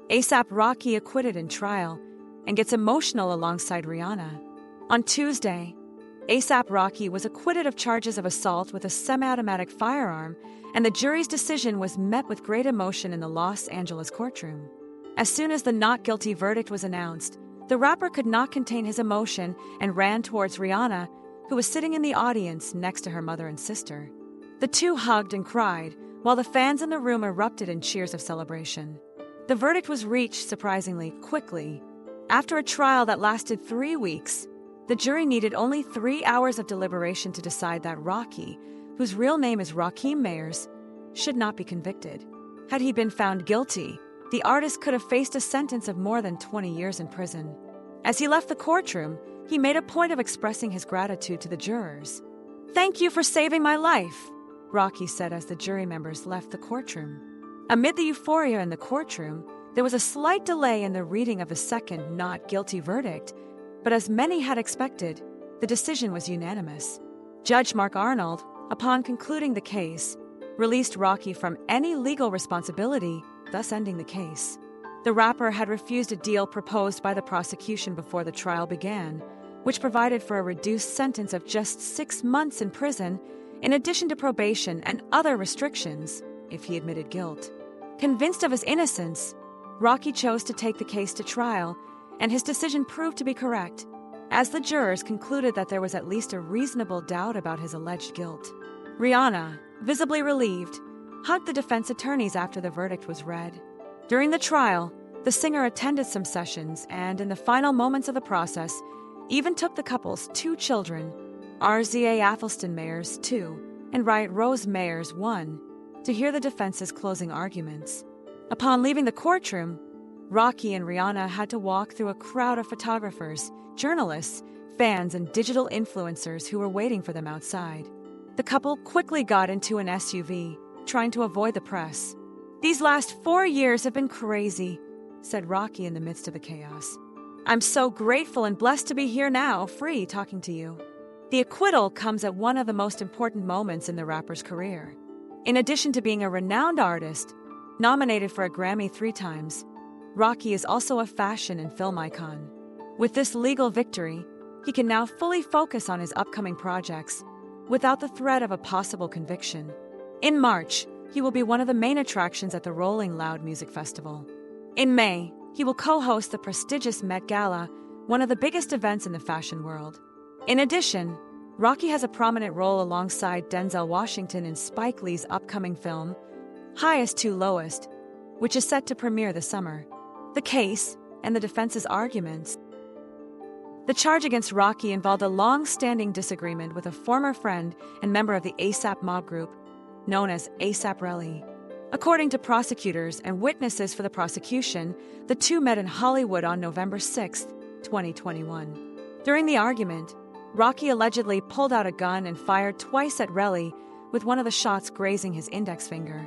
A$AP Rocky acquitted in trial and gets emotional alongside Rihanna. On Tuesday, A$AP Rocky was acquitted of charges of assault with a semi-automatic firearm, and the jury's decision was met with great emotion in the Los Angeles courtroom. As soon as the not guilty verdict was announced, the rapper could not contain his emotion and ran towards Rihanna, who was sitting in the audience next to her mother and sister. The two hugged and cried, while the fans in the room erupted in cheers of celebration. The verdict was reached surprisingly quickly. After a trial that lasted 3 weeks, the jury needed only 3 hours of deliberation to decide that Rocky, whose real name is Rakim Mayers, should not be convicted. Had he been found guilty, the artist could have faced a sentence of more than 20 years in prison. As he left the courtroom, he made a point of expressing his gratitude to the jurors. "Thank you for saving my life," Rocky said as the jury members left the courtroom. Amid the euphoria in the courtroom, there was a slight delay in the reading of the second not guilty verdict, but as many had expected, the decision was unanimous. Judge Mark Arnold, upon concluding the case, released Rocky from any legal responsibility, thus ending the case. The rapper had refused a deal proposed by the prosecution before the trial began, which provided for a reduced sentence of just 6 months in prison, in addition to probation and other restrictions, if he admitted guilt. Convinced of his innocence, Rocky chose to take the case to trial, and his decision proved to be correct, as the jurors concluded that there was at least a reasonable doubt about his alleged guilt. Rihanna, visibly relieved, hugged the defense attorneys after the verdict was read. During the trial, the singer attended some sessions and, in the final moments of the process, even took the couple's 2 children, RZA Athelston Mayers, 2, and Riot Rose Mayers, 1, to hear the defense's closing arguments. Upon leaving the courtroom, Rocky and Rihanna had to walk through a crowd of photographers, journalists, fans, and digital influencers who were waiting for them outside. The couple quickly got into an SUV, trying to avoid the press. "These last 4 years have been crazy," said Rocky in the midst of the chaos. "I'm so grateful and blessed to be here now, free, talking to you." The acquittal comes at one of the most important moments in the rapper's career. In addition to being a renowned artist, nominated for a Grammy 3 times, Rocky is also a fashion and film icon. With this legal victory, he can now fully focus on his upcoming projects, without the threat of a possible conviction. In March, he will be one of the main attractions at the Rolling Loud Music Festival. In May, he will co-host the prestigious Met Gala, one of the biggest events in the fashion world. In addition, Rocky has a prominent role alongside Denzel Washington in Spike Lee's upcoming film, Highest to Lowest, which is set to premiere this summer. The case, and the defense's arguments. The charge against Rocky involved a long-standing disagreement with a former friend and member of the A$AP mob group, known as A$AP Rally. According to prosecutors and witnesses for the prosecution, the two met in Hollywood on November 6, 2021. During the argument, Rocky allegedly pulled out a gun and fired twice at Relly, with one of the shots grazing his index finger.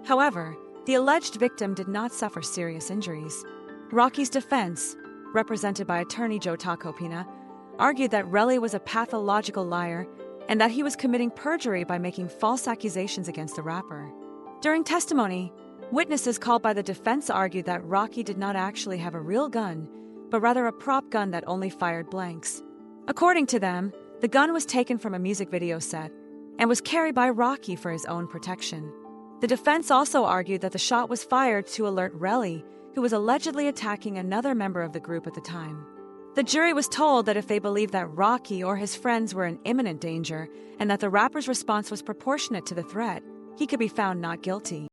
However, the alleged victim did not suffer serious injuries. Rocky's defense, represented by attorney Joe Tacopina, argued that Relly was a pathological liar and that he was committing perjury by making false accusations against the rapper. During testimony, witnesses called by the defense argued that Rocky did not actually have a real gun, but rather a prop gun that only fired blanks. According to them, the gun was taken from a music video set and was carried by Rocky for his own protection. The defense also argued that the shot was fired to alert Relly, who was allegedly attacking another member of the group at the time. The jury was told that if they believed that Rocky or his friends were in imminent danger and that the rapper's response was proportionate to the threat, he could be found not guilty.